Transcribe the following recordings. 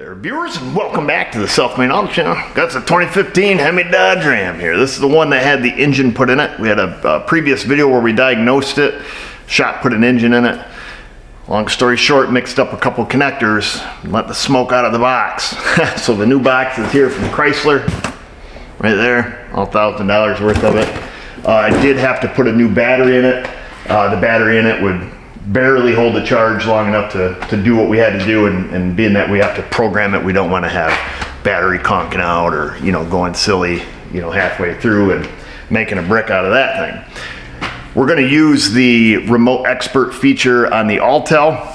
there, viewers, and welcome back to the Self-Made Auto Channel. Got the 2015 HEMI Dodge Ram here. This is the one that had the engine put in it. We had a previous video where we diagnosed it. Shop put an engine in it. Long story short, mixed up a couple connectors and let the smoke out of the box. So the new box is here from Chrysler, right there, all $1,000 worth of it. I did have to put a new battery in it. The battery in it would barely hold the charge long enough to do what we had to do, and being that we have to program it, we don't want to have battery conking out or, you know, going silly, you know, halfway through and making a brick out of that thing. We're going to use the remote expert feature on the Autel.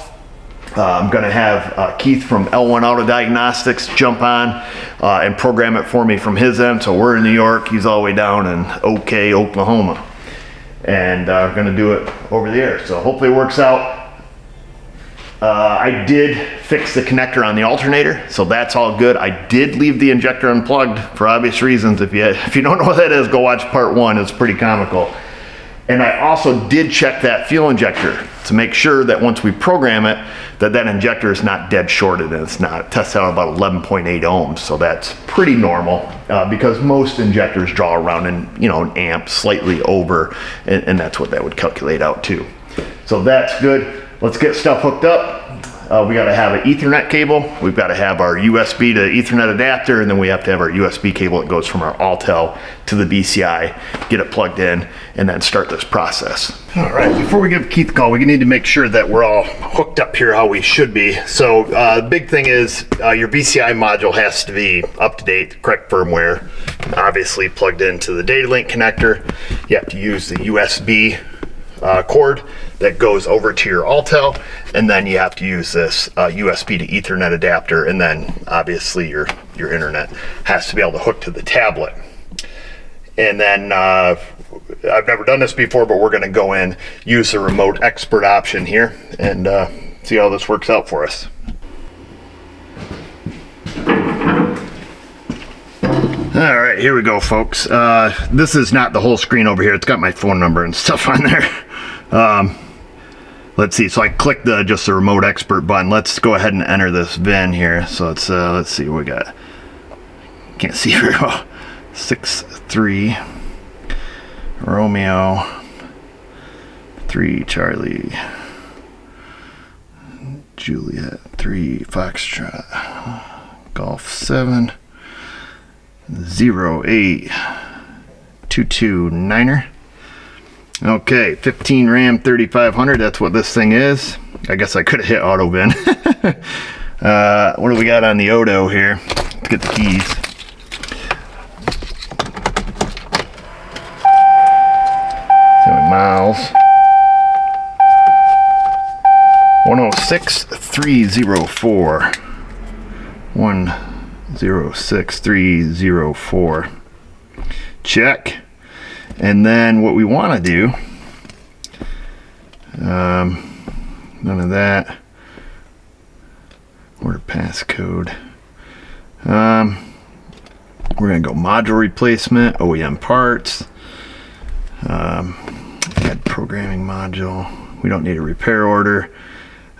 I'm going to have Keith from L1 Auto Diagnostics jump on and program it for me from his end. So we're in New York, he's all the way down in OK, Oklahoma. And we're going to do it over the air. So hopefully it works out. I did fix the connector on the alternator, so that's all good. I did leave the injector unplugged for obvious reasons. If you don't know what that is, go watch part 1. It's pretty comical. And I also did check that fuel injector to make sure that once we program it, that injector is not dead shorted, and it's not. It tests out about 11.8 ohms, so that's pretty normal because most injectors draw around an amp slightly over, and that's what that would calculate out to. So that's good. Let's get stuff hooked up. We got to have an Ethernet cable. We've got to have our USB to Ethernet adapter, and then we have to have our USB cable that goes from our Autel to the BCI, get it plugged in, and then start this process. All right, before we give Keith a call, we need to make sure that we're all hooked up here how we should be. So the big thing is your BCI module has to be up to date, correct firmware, obviously plugged into the data link connector. You have to use the USB cord that goes over to your Autel, and then you have to use this USB to Ethernet adapter, and then obviously your internet has to be able to hook to the tablet. And then I've never done this before, but we're going to go in, use the remote expert option here, and see how this works out for us. All right, here we go, folks. This is not the whole screen over here. It's got my phone number and stuff on there. Let's see. So I clicked just the remote expert button. Let's go ahead and enter this VIN here. So it's let's see what we got. Can't see very well. 6.3 Romeo 3 Charlie Juliet 3 Foxtrot Golf 7 08229er. Okay, 15 Ram 3500. That's what this thing is. I guess I could have hit auto bin. What do we got on the Odo here? Let's get the keys. Miles 106304. 106304. Check. And then what we want to do, none of that. Order passcode. We're going to go module replacement, OEM parts. Add programming module. We don't need a repair order.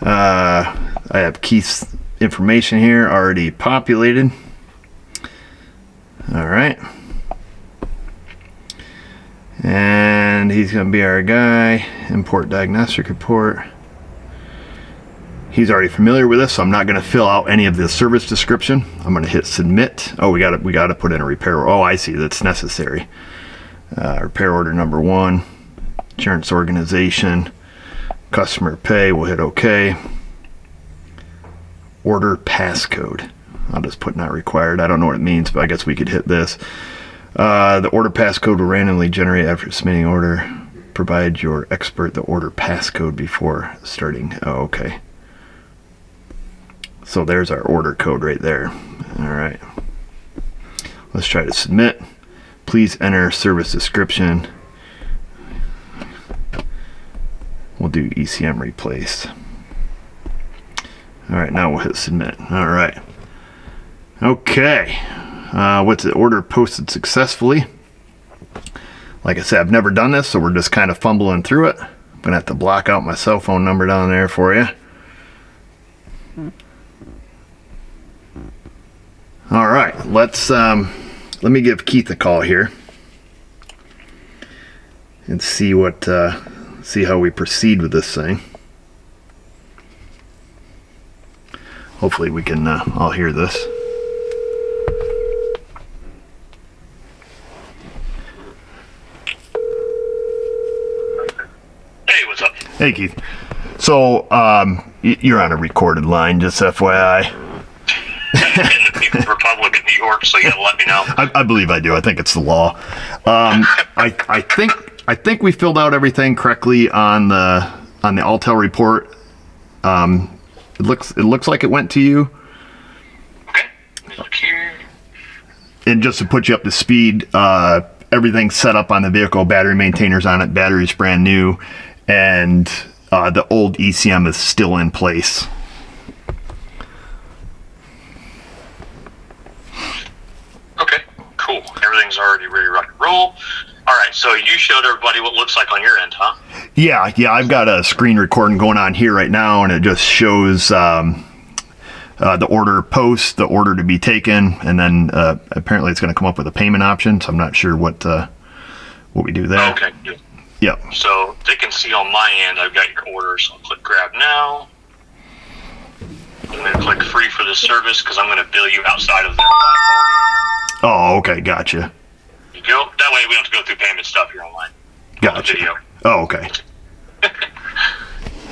I have Keith's information here already populated. All right. And he's going to be our guy. Import diagnostic report. He's already familiar with this, so I'm not going to fill out any of the service description. I'm going to hit submit. Oh, we got to put in a repair. Oh, I see. That's necessary. Repair order number 1. Insurance organization. Customer pay. We'll hit OK. Order passcode. I'll just put not required. I don't know what it means, but I guess we could hit this. The order passcode will randomly generate after submitting order. Provide your expert the order passcode before starting. Oh, okay. So there's our order code right there. All right. Let's try to submit. Please enter service description. We'll do ECM replace. All right, now we'll hit submit. All right. Okay. What's the order posted successfully? Like I said, I've never done this, so we're just kind of fumbling through it. I'm gonna have to block out my cell phone number down there for you. let me give Keith a call here and see how we proceed with this thing. Hopefully we can all hear this. Hey, what's up? Hey, Keith. So, you're on a recorded line, just FYI. In the People's Republic of New York, so you gotta let me know. I believe I do. I think it's the law. I think we filled out everything correctly on the Autel report. It looks like it went to you. Okay, let me look here. And just to put you up to speed, everything's set up on the vehicle. Battery maintainers on it. Battery's brand new, and the old ECM is still in place. Okay, cool. Everything's already ready to rock and roll. All right, so you showed everybody what it looks like on your end, huh? Yeah. I've got a screen recording going on here right now, and it just shows the order post, the order to be taken, and then apparently it's going to come up with a payment option. So I'm not sure what we do there. Okay, good. Yep. So they can see on my end, I've got your order, so I'll click grab now. I'm going to click free for this service because I'm going to bill you outside of their platform. Oh, okay, gotcha. You go. That way we don't have to go through payment stuff here online. Gotcha. Video. Oh, okay.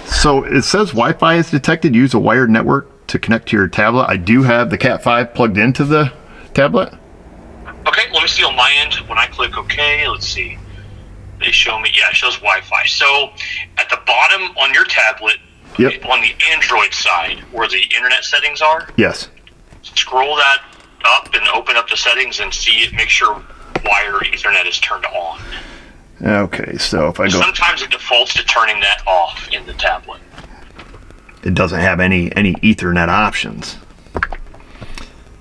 So it says Wi-Fi is detected. Use a wired network to connect to your tablet. I do have the Cat 5 plugged into the tablet. Okay, let me see on my end. When I click OK, let's see. They show me, yeah, it shows Wi-Fi. So at the bottom on your tablet, yep, on the Android side, where the internet settings are, yes, scroll that up and open up the settings and see it. Make sure wire Ethernet is turned on. Okay, so if I go, sometimes it defaults to turning that off in the tablet. It doesn't have any Ethernet options.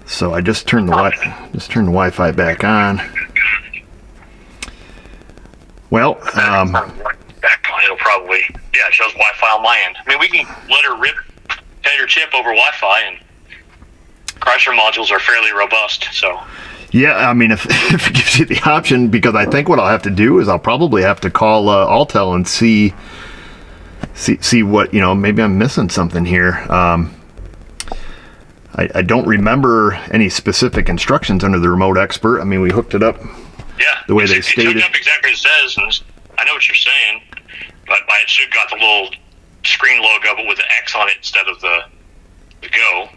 So I just turned the Wi-Fi back on. Well, back on, it'll probably, yeah, it shows Wi-Fi on my end. I mean, we can let her rip header chip over Wi-Fi, and Chrysler modules are fairly robust, so. Yeah, I mean, if it gives you the option, because I think what I'll have to do is I'll probably have to call Autel and see what, maybe I'm missing something here. I don't remember any specific instructions under the remote expert. I mean, we hooked it up. Yeah, the way they stated. It's hooked up exactly as it says, and I know what you're saying, but it should have got the little screen logo, but with the X on it instead of the go.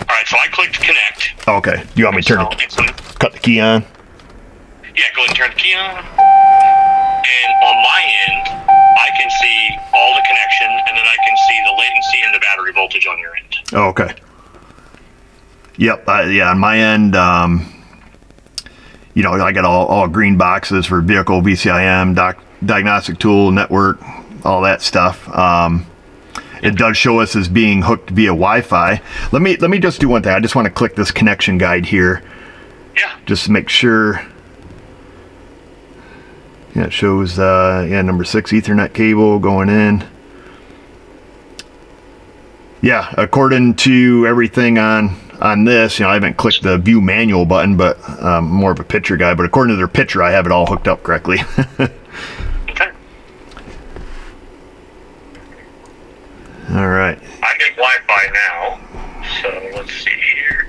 All right, so I clicked connect. Okay. Do you want me to cut the key on? Yeah, go ahead and turn the key on. And on my end, I can see all the connection, and then I can see the latency and the battery voltage on your end. Oh, okay. Yep. Yeah, on my end, I got all green boxes for vehicle, VCIM, diagnostic tool, network, all that stuff. It does show us as being hooked via Wi-Fi. Let me just do one thing. I just want to click this connection guide here. Yeah. Just to make sure. Yeah, it shows number 6 Ethernet cable going in. Yeah, according to everything on this, I haven't clicked the view manual button, but I'm more of a picture guy. But according to their picture, I have it all hooked up correctly. Okay. All right. I get Wi-Fi now, so let's see here.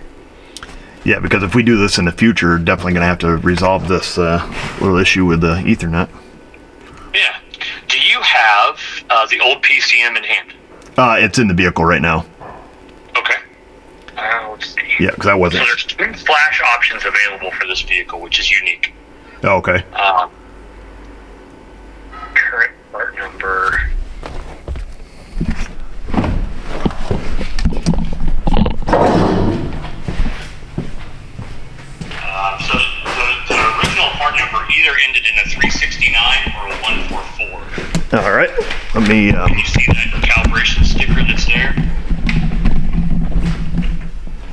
Yeah, because if we do this in the future, definitely going to have to resolve this little issue with the Ethernet. Yeah. Do you have the old PCM in hand? It's in the vehicle right now. Okay. Let's see. Yeah, because I wasn't. So there's 2 flash options available for this vehicle, which is unique. Oh, okay. Current part number. So the original part number either ended in a 369 or a 144. All right. Let me. Can you see that calibration sticker that's there?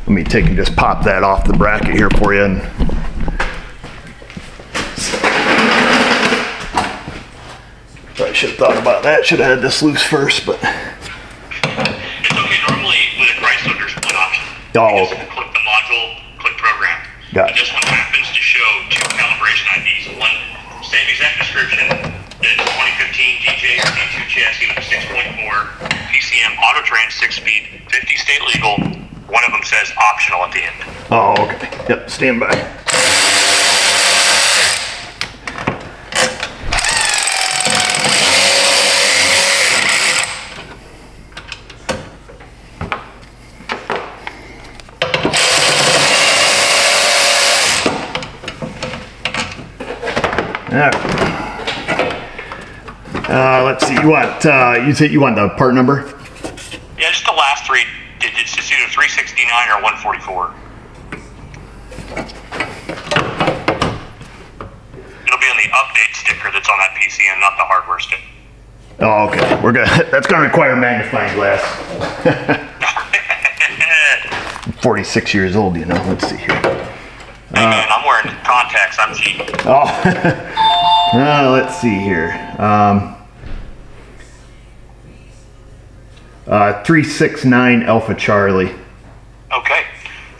Let me take and just pop that off the bracket here for you. And I should have thought about that. Should have had this loose first, but. It's okay. Normally with a Chrysler, there's one option. Oh, okay. Click the module, click program. Gotcha. This one happens to show two calibration IDs. One, same exact description, that 2015 DJ D2 chassis with a 6.4 PCM auto trans 6-speed, 50 state legal. One of them says optional at the end. Oh, okay. Yep, stand by. Let's see. You said you want the part number? Yeah, just the last three digits. It's either 369 or 144. It'll be on the update sticker that's on that PCM, not the hardware sticker. Oh, okay. We're good. That's going to require magnifying glass. I'm 46 years old, you know. Let's see here. Hey man, I'm wearing contacts. I'm cheap. Oh, let's see here. 369 Alpha Charlie. Okay,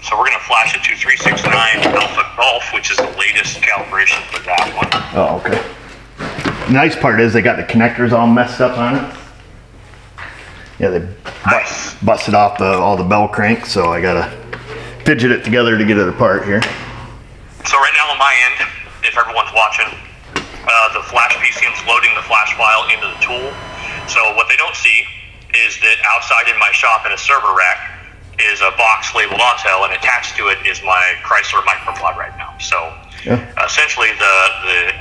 so we're gonna flash it to 369 Alpha Golf, which is the latest calibration for that one. Oh, okay. The nice part is they got the connectors all messed up on it. Yeah, they busted off all the bell cranks, so I gotta fidget it together to get it apart here. So right now on my end, if everyone's watching, the flash PCM's loading the flash file into the tool. So what they don't see is that outside in my shop in a server rack is a box labeled Autel, and attached to it is my Chrysler microplot right now. So essentially the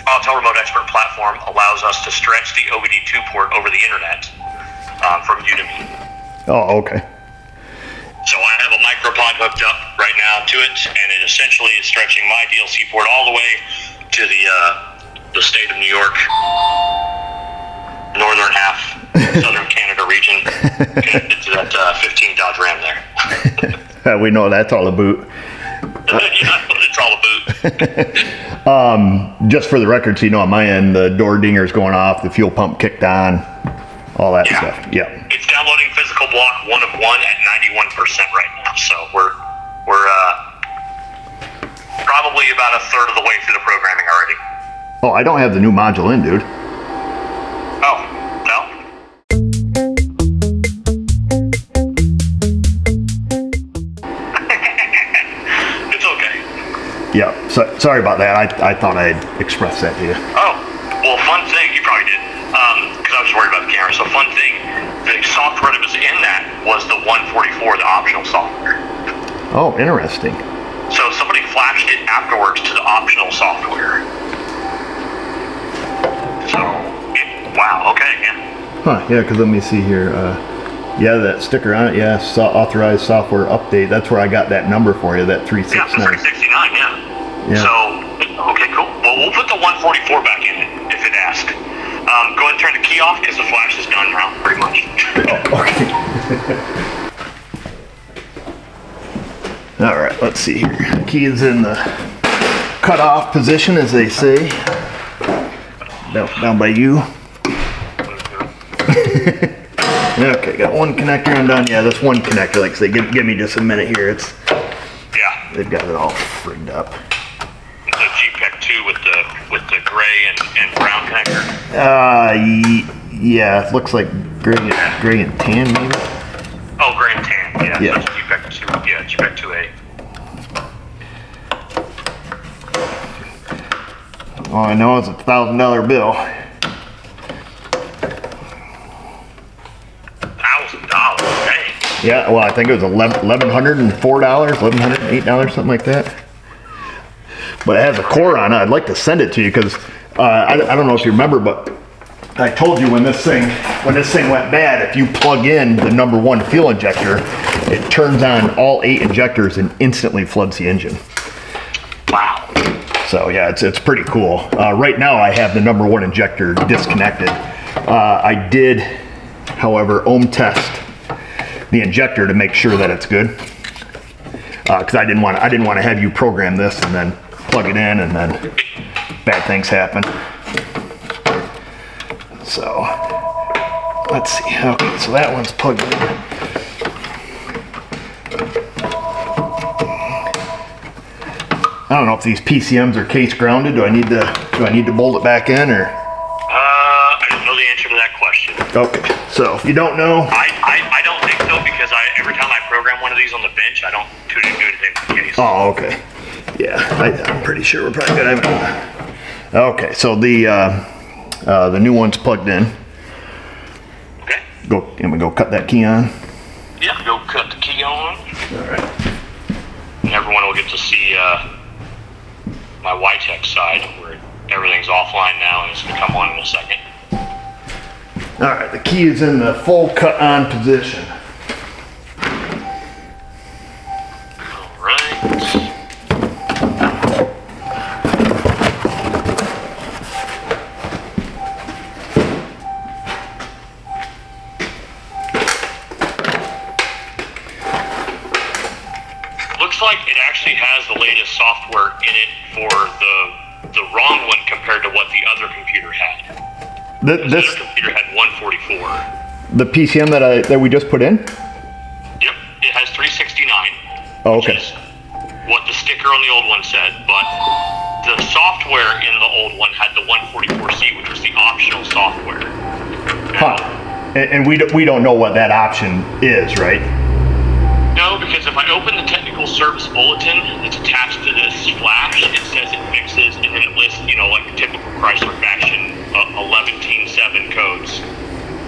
Autel Remote Expert platform allows us to stretch the OBD2 port over the internet from you to me. Oh, okay. So I have a micropod hooked up right now to it, and it essentially is stretching my DLC port all the way to the state of New York, northern half, southern Canada region, connected to that 15 Dodge Ram there. We know that's all a boot. Yeah, it's all a boot. Just for the record, so you know, on my end, the door dinger's going off, the fuel pump kicked on, all that stuff. Yeah. It's downloading physical block 1 of 1 at 91% right now. So we're probably about a third of the way through the programming already. Oh, I don't have the new module in, dude. Oh, no? It's okay. Yeah, so, sorry about that. I thought I'd expressed that to you. Oh, well, fun thing, you probably did, because I was worried about the camera. So fun thing, the software that was in that was the 144, the optional software. Oh, interesting. So somebody flashed it afterwards to the optional software. So, wow, okay, yeah. Huh, yeah, because let me see here. Yeah, that sticker on it, yeah, authorized software update. That's where I got that number for you, that 369. Yeah, the 369, yeah. So, okay, cool. Well, we'll put the 144 back in it, if it asks. Go ahead and turn the key off, because the flash is done now, pretty much. Oh, okay. All right, let's see here. Key is in the cutoff position, as they say. Down by you. Okay, got one connector undone. Yeah, this one connector, like I say, give me just a minute here. They've got it all frigged up. It's a GPEC 2 with the gray and brown connector. Yeah, it looks like gray and tan maybe. Oh, gray and tan. Yeah. Yeah. That's GPEC 2. Yeah, GPEC 2A. All I know is it's $1,000 bill. $1,000, dang. Yeah, well, I think it was $1,104, $1,108, something like that. But it has a core on it. I'd like to send it to you because I don't know if you remember, but I told you when this thing went bad, if you plug in the #1 fuel injector, it turns on all 8 injectors and instantly floods the engine. Wow. So yeah, it's pretty cool. Right now I have the #1 injector disconnected. I did, however, ohm test the injector to make sure that it's good. Because I didn't want to have you program this and then plug it in and then bad things happen. So let's see. Okay, so that one's plugged in. I don't know if these PCMs are case grounded. Do I need to bolt it back in, or? I don't know the answer to that question. Okay, so if you don't know. I don't think so, because every time I program one of these on the bench, I don't do anything with the case. Oh, okay. Yeah, I'm pretty sure we're probably gonna have. Okay, so the new one's plugged in. Okay. Can we go cut that key on? Yeah, go cut the key on. All right. And everyone will get to see my YTech side, where everything's offline now and it's going to come on in a second. All right, the key is in the full cut on position. All right. Looks like it actually has the latest software in it for the wrong one compared to what the other computer had. The other computer had 144. The PCM that we just put in? Yep, it has 369. Oh, okay. Which is what the sticker on the old one said, but the software in the old one had the 144C, which was the optional software. Huh. And we don't know what that option is, right? No, because if I open the technical service bulletin that's attached to this flash, it says it fixes, and then it lists, like typical Chrysler fashion 11-7 codes.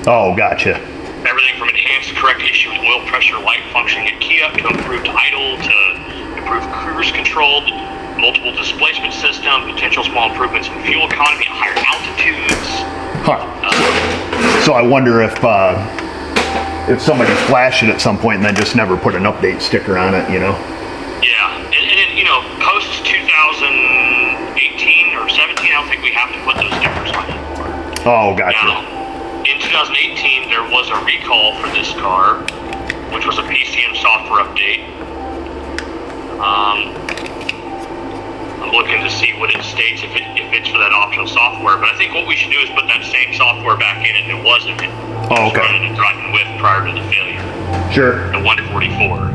Oh, gotcha. Everything from enhanced correct issue with oil pressure light functioning at key up to improved idle to improved cruise control, multiple displacement system, potential small improvements in fuel economy at higher altitudes. Huh. So I wonder if somebody flashed it at some point and then just never put an update sticker on it, Yeah, and post 2018 or 17, I don't think we have to put those stickers on anymore. Oh, gotcha. Now, in 2018, there was a recall for this car, which was a PCM software update. I'm looking to see what it states if it's for that optional software, but I think what we should do is put that same software back in if it wasn't. Oh, okay. Running and driving with prior to the failure. Sure. The 144.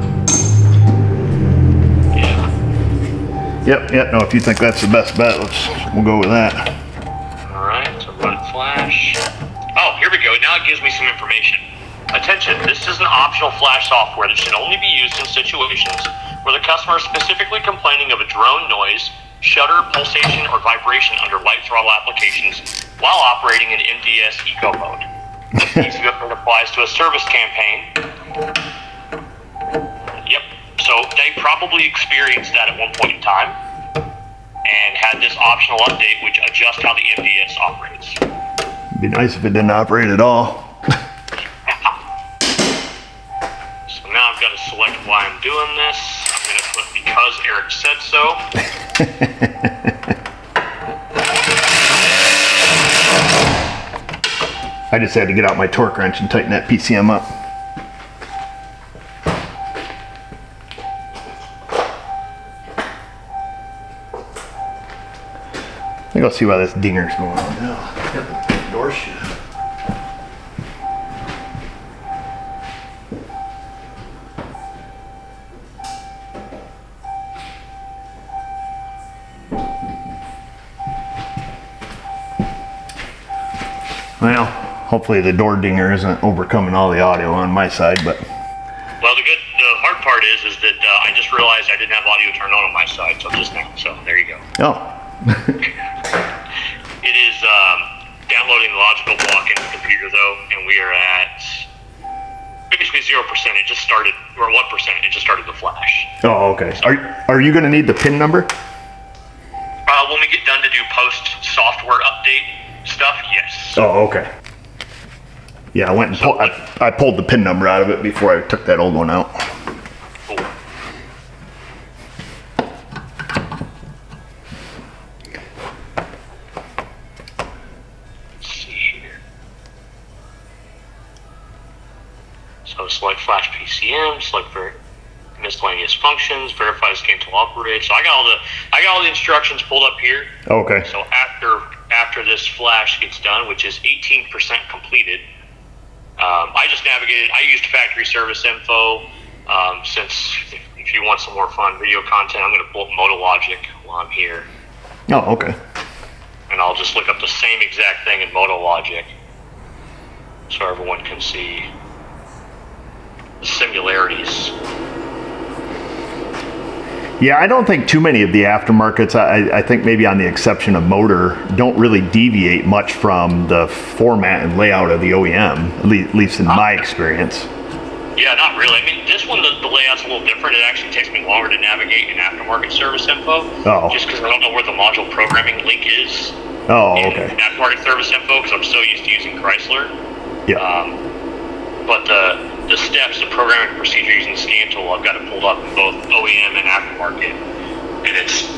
Yeah. Yep. No, if you think that's the best bet, we'll go with that. All right. So run flash. Oh, here we go. Now it gives me some information. Attention, this is an optional flash software that should only be used in situations where the customer is specifically complaining of a drone noise, shudder, pulsation, or vibration under light throttle applications while operating in MDS eco mode. Easy upgrade applies to a service campaign. Yep, so they probably experienced that at one point in time and had this optional update which adjusts how the MDS operates. It'd be nice if it didn't operate at all. So now I've got to select why I'm doing this. I'm going to put because Eric said so. I just had to get out my torque wrench and tighten that PCM up. I think I'll see why this dinger's going on now. Got the door shut. Well, hopefully the door dinger isn't overcoming all the audio on my side, but. Well, the hard part is that I just realized I didn't have audio turned on my side, so just now. So there you go. Oh. It is downloading the logical block into the computer though, and we are at basically 0%. It just started, or 1%. It just started the flash. Oh, okay. Are you going to need the PIN number? When we get done to do post software update stuff, yes. Oh, okay. Yeah, I went and I pulled the PIN number out of it before I took that old one out. Cool. Let's see here. So select flash PCM, select for miscellaneous functions, verify scan to operate. So I got all the instructions pulled up here. Okay. So after this flash gets done, which is 18% completed, I just navigated. I used factory service info since if you want some more fun video content, I'm going to pull up MotoLogic while I'm here. Oh, okay. And I'll just look up the same exact thing in MotoLogic so everyone can see the similarities. Yeah, I don't think too many of the aftermarkets, I think maybe on the exception of motor, don't really deviate much from the format and layout of the OEM, at least in my experience. Yeah, not really. I mean, this one, the layout's a little different. It actually takes me longer to navigate in aftermarket service info. Oh. Just because I don't know where the module programming link is. Oh, in okay. aftermarket service info, because I'm so used to using Chrysler. Yeah. But the steps, the programming procedure using the scan tool, I've got it pulled up in both OEM and aftermarket, and it's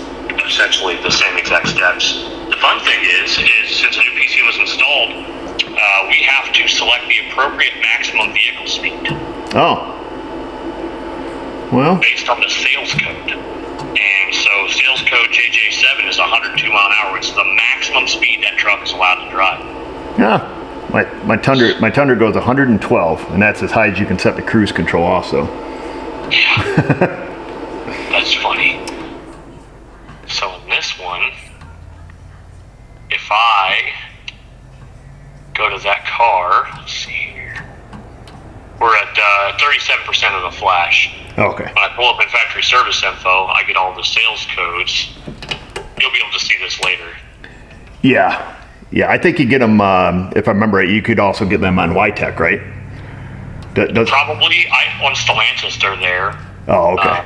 essentially the same exact steps. The fun thing is since a new PCM was installed, we have to select the appropriate maximum vehicle speed. Oh. Well. Based on the sales code. And so sales code JJ7 is 102 mile an hour. It's the maximum speed that truck is allowed to drive. Yeah. My Tundra goes 112, and that's as high as you can set the cruise control also. Yeah. That's funny. So in this one, if I go to that car, let's see here, we're at 37% of the flash. Okay. When I pull up in factory service info, I get all the sales codes. You'll be able to see this later. Yeah. Yeah, I think you get them, if I remember right, you could also get them on YTech, right? Probably. On Stellantis, they're there. Oh, okay.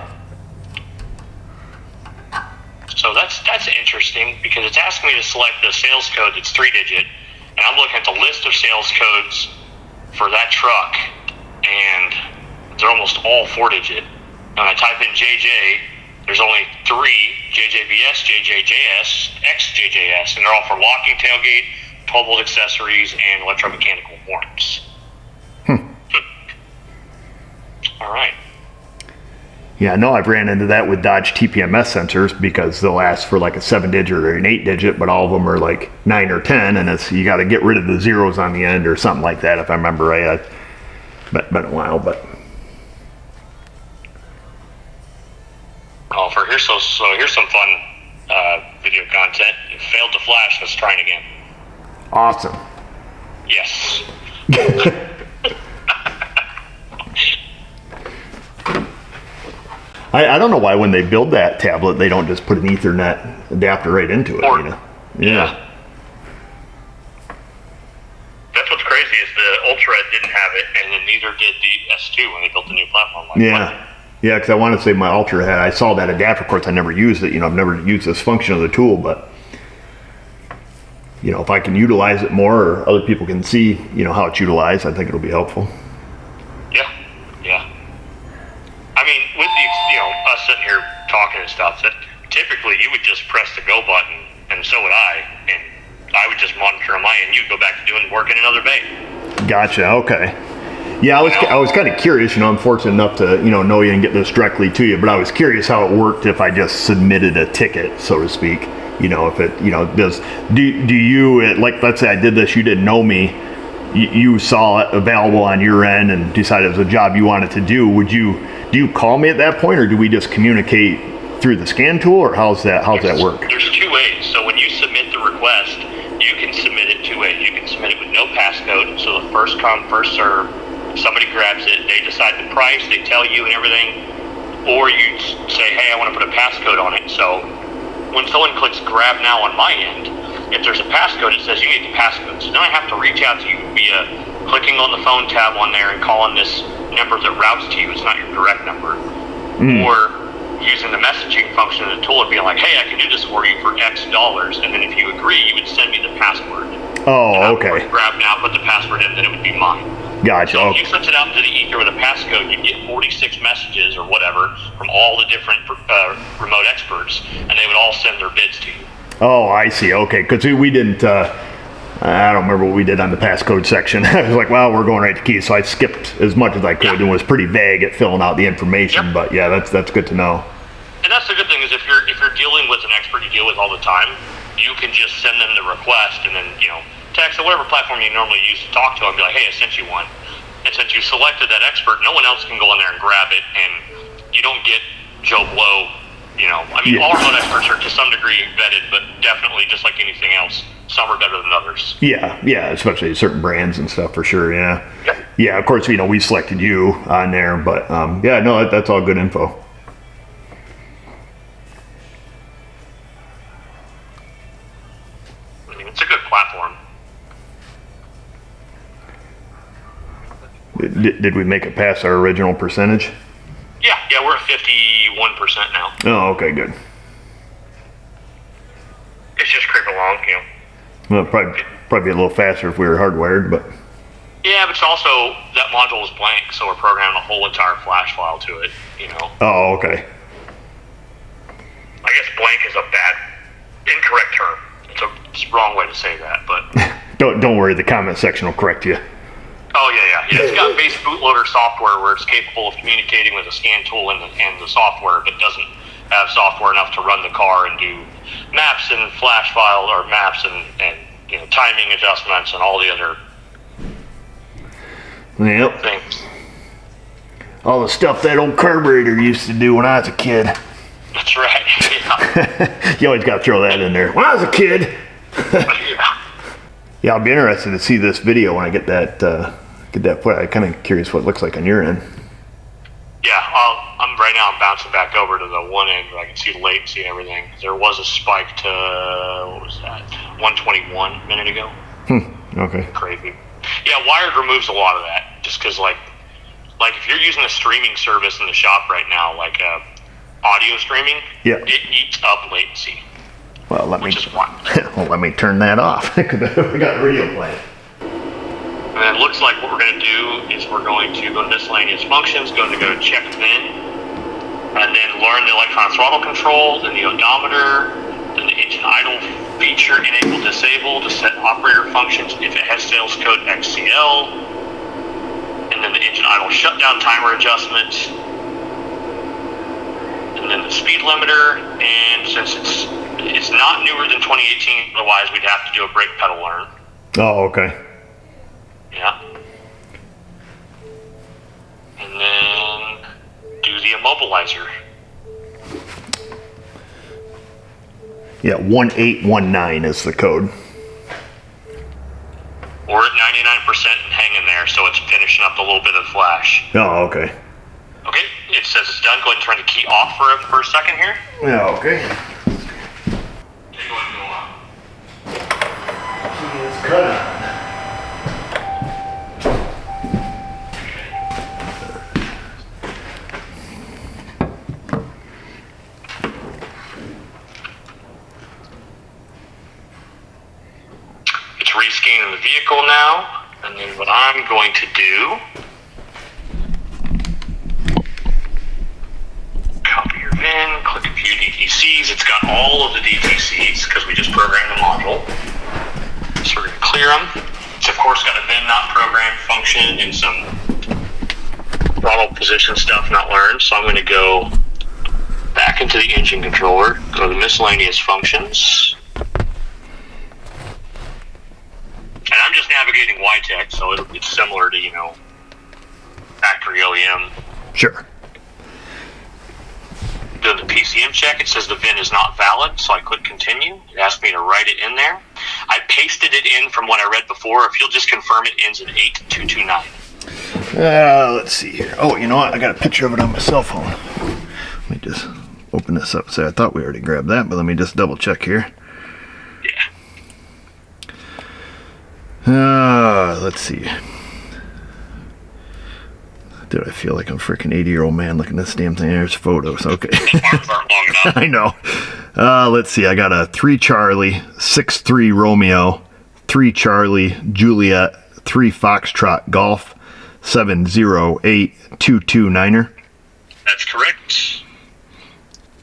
So that's interesting because it's asking me to select the sales code that's 3-digit, and I'm looking at the list of sales codes for that truck, and they're almost all 4-digit. When I type in JJ, there's only 3, JJBS, JJJS, XJJS, and they're all for locking tailgate, 12-volt accessories, and electromechanical warrants. All right. Yeah, no, I've ran into that with Dodge TPMS sensors because they'll ask for like a 7-digit or an 8-digit, but all of them are like 9 or 10, and it's you got to get rid of the zeros on the end or something like that, if I remember right. Been a while, but... Oh, here's some fun video content. It failed to flash. Let's try it again. Awesome. Yes. I don't know why when they build that tablet they don't just put an Ethernet adapter right into it. You know? Yeah. That's what's crazy is the Ultra didn't have it, and then neither did the S2 when they built the new platform. Yeah. Yeah, because I want to say my Ultra had, I saw that adapter. Of course, I never used it. I've never used this function of the tool, but if I can utilize it more or other people can see, how it's utilized, I think it'll be helpful. Yeah. I mean, with us sitting here talking and stuff, that typically you would just press the go button, and so would I, and I would just monitor on my end. You'd go back to doing work in another bay. Gotcha. Okay. Yeah, I was kind of curious. I'm fortunate enough to know you and get this directly to you, but I was curious how it worked if I just submitted a ticket, so to speak. If it does. Do you like? Let's say I did this, you didn't know me, you saw it available on your end and decided it was a job you wanted to do. Do you call me at that point, or do we just communicate through the scan tool, or how's that work? There's 2 ways. So when you submit the request, you can submit it 2 ways. You can submit it with no passcode, so the first come, first serve. Somebody grabs it, they decide the price, they tell you and everything, or you say, hey, I want to put a passcode on it. So when someone clicks grab now on my end, if there's a passcode, it says you need the passcode. So now I have to reach out to you via clicking on the phone tab on there and calling this number that routes to you. It's not your direct number. Or using the messaging function of the tool and being like, hey, I can do this for you for X dollars. And then if you agree, you would send me the password. Oh, okay. Grab now, put the password in, then it would be mine. Gotcha. So if you sent it out into the ether with a passcode, you get 46 messages or whatever from all the different remote experts, and they would all send their bids to you. Oh, I see. Okay, because we didn't. I don't remember what we did on the passcode section. I was like, well, we're going right to keys, so I skipped as much as I could and was pretty vague at filling out the information. Yep. But yeah, that's good to know. And that's the good thing is if you're dealing with an expert you deal with all the time, you can just send them the request and then text or whatever platform you normally use to talk to them, be like, hey, I sent you one. And since you selected that expert, no one else can go in there and grab it, and you don't get Joe Blow. You know, I mean, all our mode experts are to some degree vetted, but definitely, just like anything else, some are better than others. Yeah, especially certain brands and stuff for sure. Yeah. Yep. Yeah, of course, we selected you on there, but yeah, no, that's all good info. I mean, it's a good platform. Did we make it past our original percentage? Yeah, we're at 51% now. Oh, okay, good. It's just creeping along, you know. Well, probably be a little faster if we were hardwired, but. Yeah, but it's also, that module is blank, so we're programming a whole entire flash file to it, you know. Oh, okay. I guess blank is a bad, incorrect term. It's a wrong way to say that, but. Don't worry, the comment section will correct you. Oh, yeah. It's got base bootloader software where it's capable of communicating with a scan tool and the software, but doesn't have software enough to run the car and do maps and flash file, or maps and you know, timing adjustments and all the other things. All the stuff that old carburetor used to do when I was a kid. That's right, yeah. You always got to throw that in there. When I was a kid. Yeah, I'll be interested to see this video when I get that foot. I'm kind of curious what it looks like on your end. Yeah, I'm bouncing back over to the one end where I can see the latency and everything. There was a spike to, what was that, 121 a minute ago. Okay. Crazy. Yeah, wired removes a lot of that, just because like if you're using a streaming service in the shop right now, like audio streaming, yeah, it eats up latency. Well, let me turn that off because we got radio playing. And it looks like what we're going to do is we're going to go to miscellaneous functions, go to check VIN, and then learn the electron throttle control, then the odometer, then the engine idle feature enable disable to set operator functions if it has sales code XCL, and then the engine idle shutdown timer adjustment, and then the speed limiter, and since it's not newer than 2018, otherwise we'd have to do a brake pedal learn. Oh, okay. Yeah. And then do the immobilizer. Yeah, 1819 is the code. We're at 99% and hanging there, so it's finishing up a little bit of flash. Oh, okay. Okay, it says it's done. Go ahead and turn the key off for a second here. Yeah, okay. Okay, go ahead and go on. Key is cut. Rescanning the vehicle now, and then what I'm going to do, copy your VIN, click view DTCs. It's got all of the DTCs because we just programmed the module. So we're going to clear them. It's of course got a VIN not programmed function and some throttle position stuff not learned. So I'm going to go back into the engine controller, go to miscellaneous functions. And I'm just navigating YTech, so it's similar to, factory OEM. Sure. Doing the PCM check, it says the VIN is not valid, so I click continue. It asked me to write it in there. I pasted it in from what I read before. If you'll just confirm it ends in 8229. Let's see here. Oh, you know what? I got a picture of it on my cell phone. Let me just open this up. So I thought we already grabbed that, but let me just double check here. Let's see. Dude, I feel like I'm a freaking 80-year-old man looking at this damn thing. There's photos. Okay. Arms aren't long enough. I know. Let's see. I got a 3 Charlie, 6-3 Romeo, 3 Charlie, Juliet, 3 Foxtrot Golf, 70822 That's correct.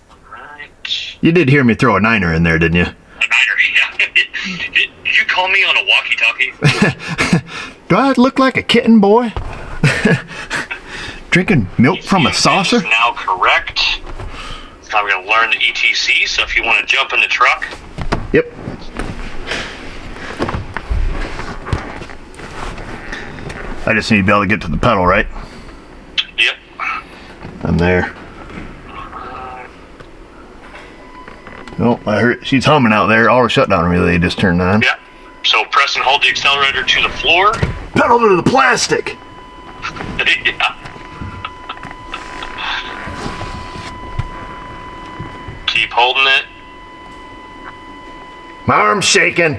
All right. You did hear me throw a 9er in there, didn't you? A 9er, yeah. Did you call me on a walkie-talkie? Do I look like a kitten, boy? Drinking milk from a saucer? Is now correct. Now we're going to learn the ETC, so if you want to jump in the truck. Yep. I just need to be able to get to the pedal, right? Yep. I'm there. Oh, I heard she's humming out there. All the shutdown relay just turned on. Yeah. So press and hold the accelerator to the floor. Pedal to the plastic. Yeah. Keep holding it. My arm's shaking.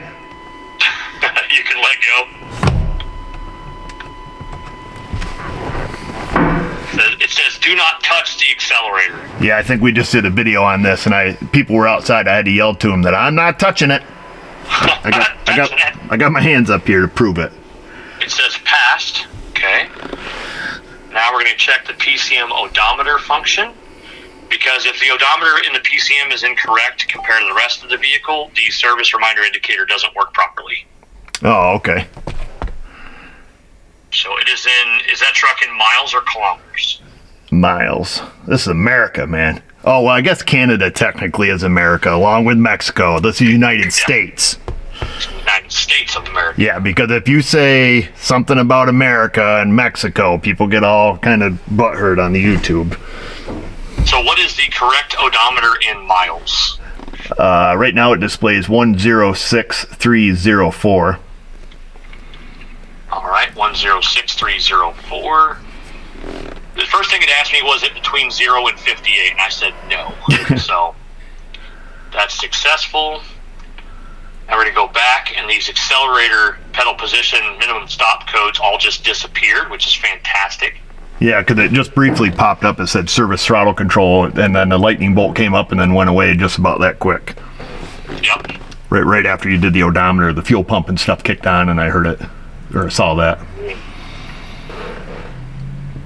You can let go. It says do not touch the accelerator. Yeah, I think we just did a video on this, and people were outside. I had to yell to them that I'm not touching it. I got my hands up here to prove it. It says passed. Okay. Now we're going to check the PCM odometer function, because if the odometer in the PCM is incorrect compared to the rest of the vehicle, the service reminder indicator doesn't work properly. Oh, okay. So is that truck in miles or kilometers? Miles. This is America, man. Oh, well, I guess Canada technically is America, along with Mexico. This is United States. United States of America. Yeah, because if you say something about America and Mexico, people get all kind of butthurt on the YouTube. So what is the correct odometer in miles? Right now it displays 106304. All right, 106304. The first thing it asked me was it between 0 and 58, and I said no. So that's successful. Now we're going to go back, and these accelerator pedal position minimum stop codes all just disappeared, which is fantastic. Yeah, because it just briefly popped up. It said service throttle control, and then the lightning bolt came up and then went away just about that quick. Yep. Right after you did the odometer, the fuel pump and stuff kicked on, and I heard it, or saw that.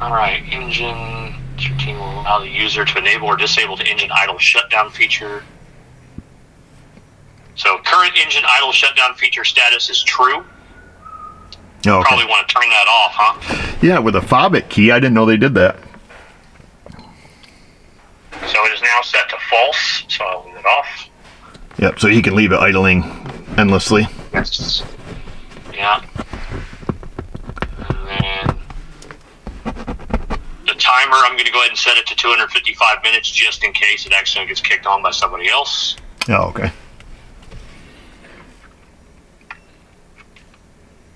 All right, engine 13 will allow the user to enable or disable the engine idle shutdown feature. So current engine idle shutdown feature status is true. Oh, okay. Probably want to turn that off, huh? Yeah, with a fob-it key. I didn't know they did that. So it is now set to false, so I'll leave it off. Yep, so you can leave it idling endlessly. Yes. Yeah. And then the timer, I'm going to go ahead and set it to 255 minutes just in case it accidentally gets kicked on by somebody else. Oh, okay.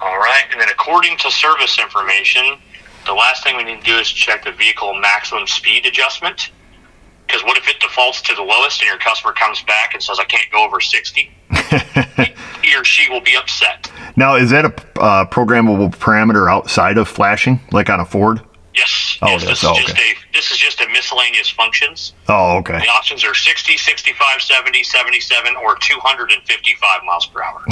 All right, and then according to service information, the last thing we need to do is check the vehicle maximum speed adjustment. Because what if it defaults to the lowest and your customer comes back and says, I can't go over 60? He or she will be upset. Now, is that a programmable parameter outside of flashing, like on a Ford? Yes. Oh, yes, it is. Oh, okay. This is just a miscellaneous functions. Oh, okay. The options are 60, 65, 70, 77, or 255 miles per hour.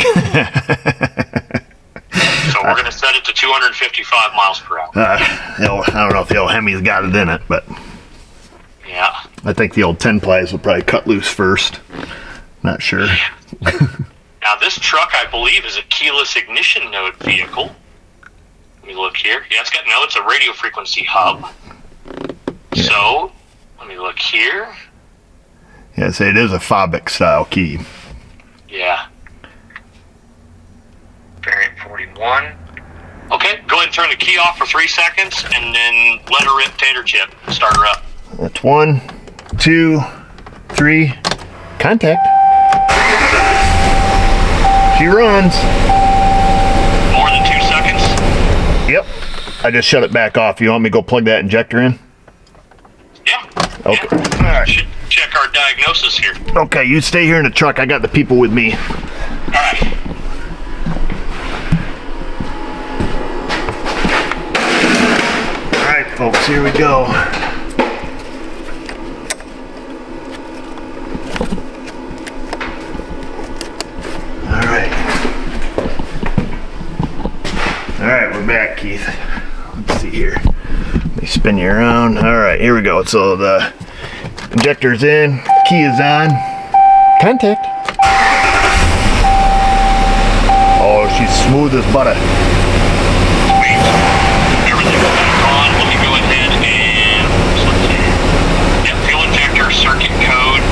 So we're going to set it to 255 miles per hour. I don't know if the old Hemi's got it in it, but Yeah. I think the old 10 plies will probably cut loose first. Not sure. Now this truck, I believe, is a keyless ignition node vehicle. Let me look here. Yeah, it's a radio frequency hub. Yeah. So, let me look here. Yes, it is a fob-it style key. Yeah. Variant 41. Okay, go ahead and turn the key off for 3 seconds, and then let her rip tater chip. Start her up. That's 1, 2, 3. Contact. She runs. More than 2 seconds? Yep. I just shut it back off. You want me to go plug that injector in? Yeah. Okay. Yeah. All right. Should check our diagnosis here. Okay, you stay here in the truck. I got the people with me. All right. All right, folks, here we go. All right, we're back, Keith. Let's see here. Let me spin you around. All right, here we go. So the injector's in, key is on. Contact. Oh, she's smooth as butter. Sweet. Everything's back on. Let me go ahead and fuel injector circuit code.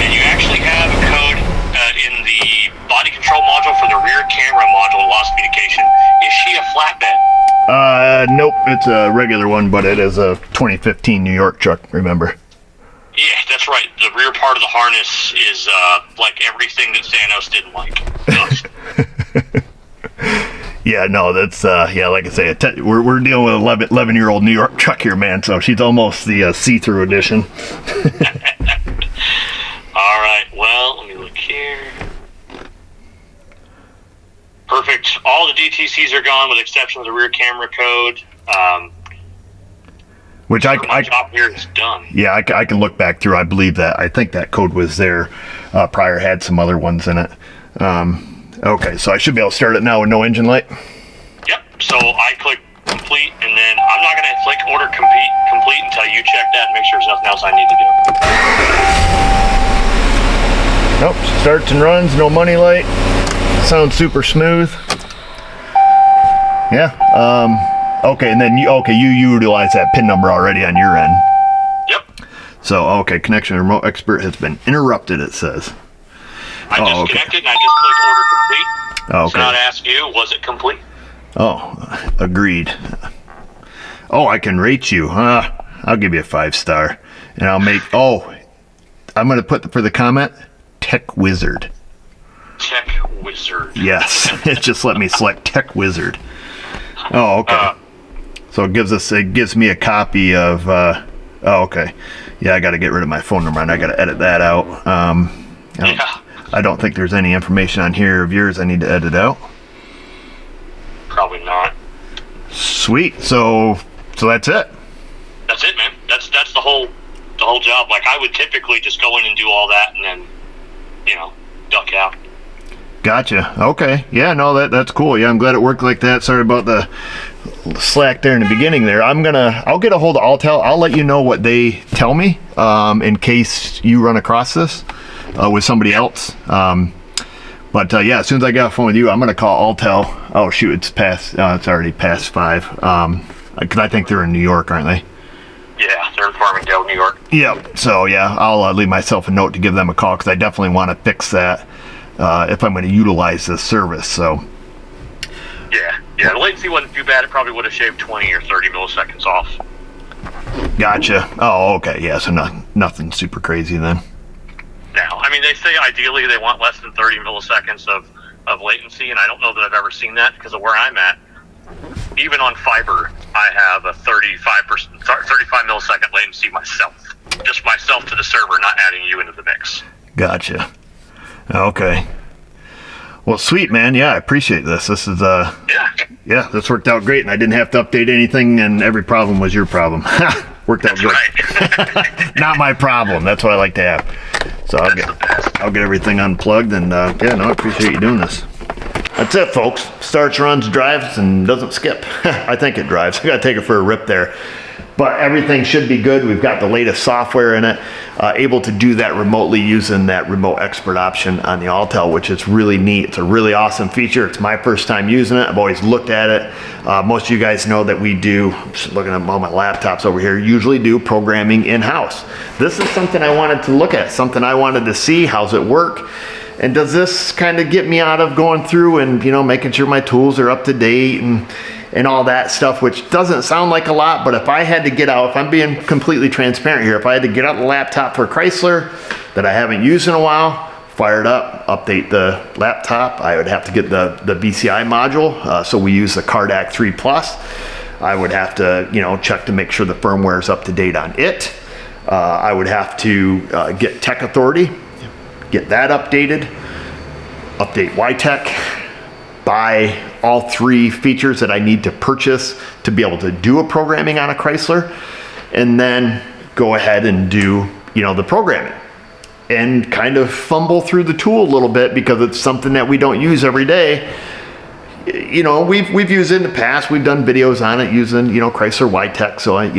And you actually have a code in the body control module for the rear camera module loss communication. Is she a flatbed? Nope, it's a regular one, but it is a 2015 New York truck, remember? Yeah, that's That's right. The rear part of the harness is like everything that Thanos didn't like. Yeah, no, that's yeah. Like I say, we're dealing with an 11-year-old New York truck here, man. So she's almost the see-through edition. All right. Well, let me look here. Perfect. All the DTCs are gone with the exception of the rear camera code. Which my job here is done. Yeah, I can look back through. I think that code was there. Prior had some other ones in it. Okay, so I should be able to start it now with no engine light. Yep. So I click complete, and then I'm not going to click order complete until you check that and make sure there's nothing else I need to do. Nope, starts and runs, no money light. Sounds super smooth. Yeah. Okay, and then you utilize that PIN number already on your end. Yep. So okay, connection to remote expert has been interrupted. It says. I just connected and I just clicked order complete. Okay. So now to ask you, was it complete? Oh, agreed. Oh, I can rate you. I'll give you a 5-star, and I'll make. Oh, I'm gonna put for the comment, Tech Wizard. Tech Wizard. Yes, it just let me select Tech Wizard. Oh, okay. So it gives me a copy of. Oh, okay. Yeah, I got to get rid of my phone number, and I got to edit that out. I don't think there's any information on here of yours I need to edit out. Probably not. Sweet. So that's it. That's it, man. That's the whole job. Like I would typically just go in and do all that, and then duck out. Gotcha. Okay. Yeah. No, that's cool. Yeah, I'm glad it worked like that. Sorry about the slack there in the beginning there. I'll get a hold of Autel. I'll let you know what they tell me in case you run across this with somebody else. But yeah, as soon as I get off the phone with you, I'm gonna call Autel. Oh shoot, it's already past 5. Because I think they're in New York, aren't they? Yeah, they're in Farmingdale, New York. Yep. So yeah, I'll leave myself a note to give them a call because I definitely want to fix that if I'm going to utilize this service. So. Yeah. The latency wasn't too bad. It probably would have shaved 20 or 30 milliseconds off. Gotcha. Oh, okay. Yeah. So nothing super crazy then. Now, I mean, they say ideally they want less than 30 milliseconds of latency, and I don't know that I've ever seen that because of where I'm at. Even on fiber, I have a 35 millisecond latency myself. Just myself to the server, not adding you into the mix. Gotcha. Okay. Well, sweet, man. Yeah, I appreciate this. This is yeah, this worked out great, and I didn't have to update anything, and every problem was your problem. Worked out good. Right. Not my problem. That's what I like to have. So I'll get everything unplugged, and I appreciate you doing this. That's it, folks. Starts, runs, drives, and doesn't skip. I think it drives. I gotta take it for a rip there. But everything should be good. We've got the latest software in it, able to do that remotely using that remote expert option on the Autel, which is really neat. It's a really awesome feature. It's my first time using it. I've always looked at it. Most of you guys know that we do, just looking at all my laptops over here, usually do programming in-house. This is something I wanted to look at, something I wanted to see. How's it work? And does this kind of get me out of going through and, making sure my tools are up to date and all that stuff, which doesn't sound like a lot, but if I had to get out, if I'm being completely transparent here, if I had to get out the laptop for Chrysler that I haven't used in a while, fire it up, update the laptop, I would have to get the BCI module. So we use the Cardac 3 Plus. I would have to, check to make sure the firmware is up to date on it. I would have to get Tech Authority, get that updated, update YTech, buy all 3 features that I need to purchase to be able to do a programming on a Chrysler, and then go ahead and do, the programming and kind of fumble through the tool a little bit because it's something that we don't use every day. We've used it in the past. We've done videos on it using, Chrysler YTech. So,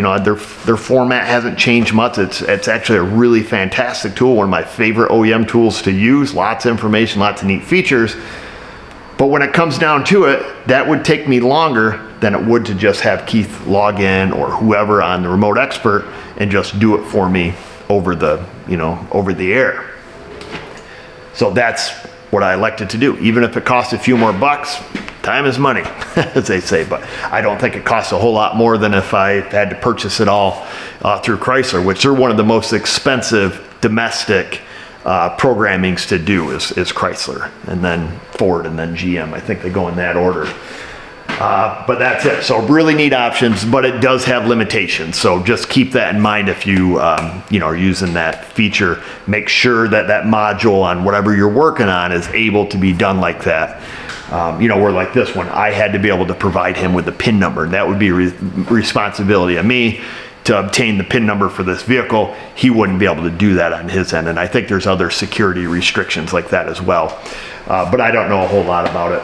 their format hasn't changed much. It's actually a really fantastic tool. One of my favorite OEM tools to use. Lots of information, lots of neat features. But when it comes down to it, that would take me longer than it would to just have Keith log in or whoever on the remote expert and just do it for me over the air. So that's what I elected to do. Even if it costs a few more bucks, Time is money, as they say, but I don't think it costs a whole lot more than if I had to purchase it all through Chrysler, which are one of the most expensive domestic programmings to do is Chrysler, and then Ford, and then GM. I think they go in that order. But that's it. So really neat options, but it does have limitations. So just keep that in mind if you, are using that feature. Make sure that that module on whatever you're working on is able to be done like that. Where like this one, I had to be able to provide him with the PIN number. And that would be responsibility of me to obtain the PIN number for this vehicle. He wouldn't be able to do that on his end. And I think there's other security restrictions like that as well. But I don't know a whole lot about it.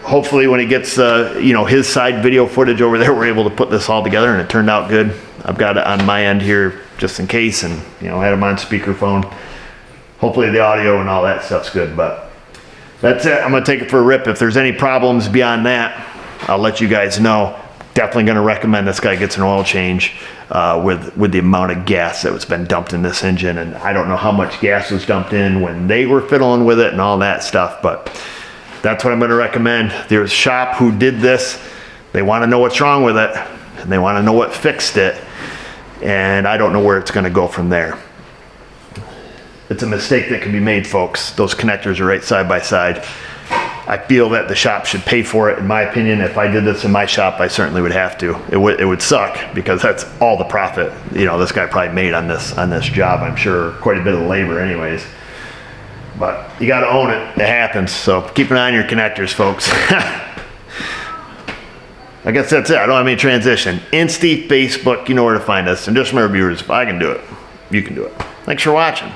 Hopefully when he gets, his side video footage over there, we're able to put this all together and it turned out good. I've got it on my end here just in case, and, had him on speakerphone. Hopefully the audio and all that stuff's good, but that's it. I'm going to take it for a rip. If there's any problems beyond that, I'll let you guys know. Definitely going to recommend this guy gets an oil change with the amount of gas that was been dumped in this engine. And I don't know how much gas was dumped in when they were fiddling with it and all that stuff, but that's what I'm going to recommend. There's a shop who did this. They want to know what's wrong with it, and they want to know what fixed it, and I don't know where it's going to go from there. It's a mistake that can be made, folks. Those connectors are right side by side. I feel that the shop should pay for it. In my opinion, if I did this in my shop, I certainly would have to. It would suck because that's all the profit this guy probably made on this job. I'm sure quite a bit of labor anyways. But you got to own it. It happens. So keep an eye on your connectors, folks. I guess that's it. I don't have any transition. Insta, Facebook, you know where to find us. And just remember, viewers, if I can do it, you can do it. Thanks for watching.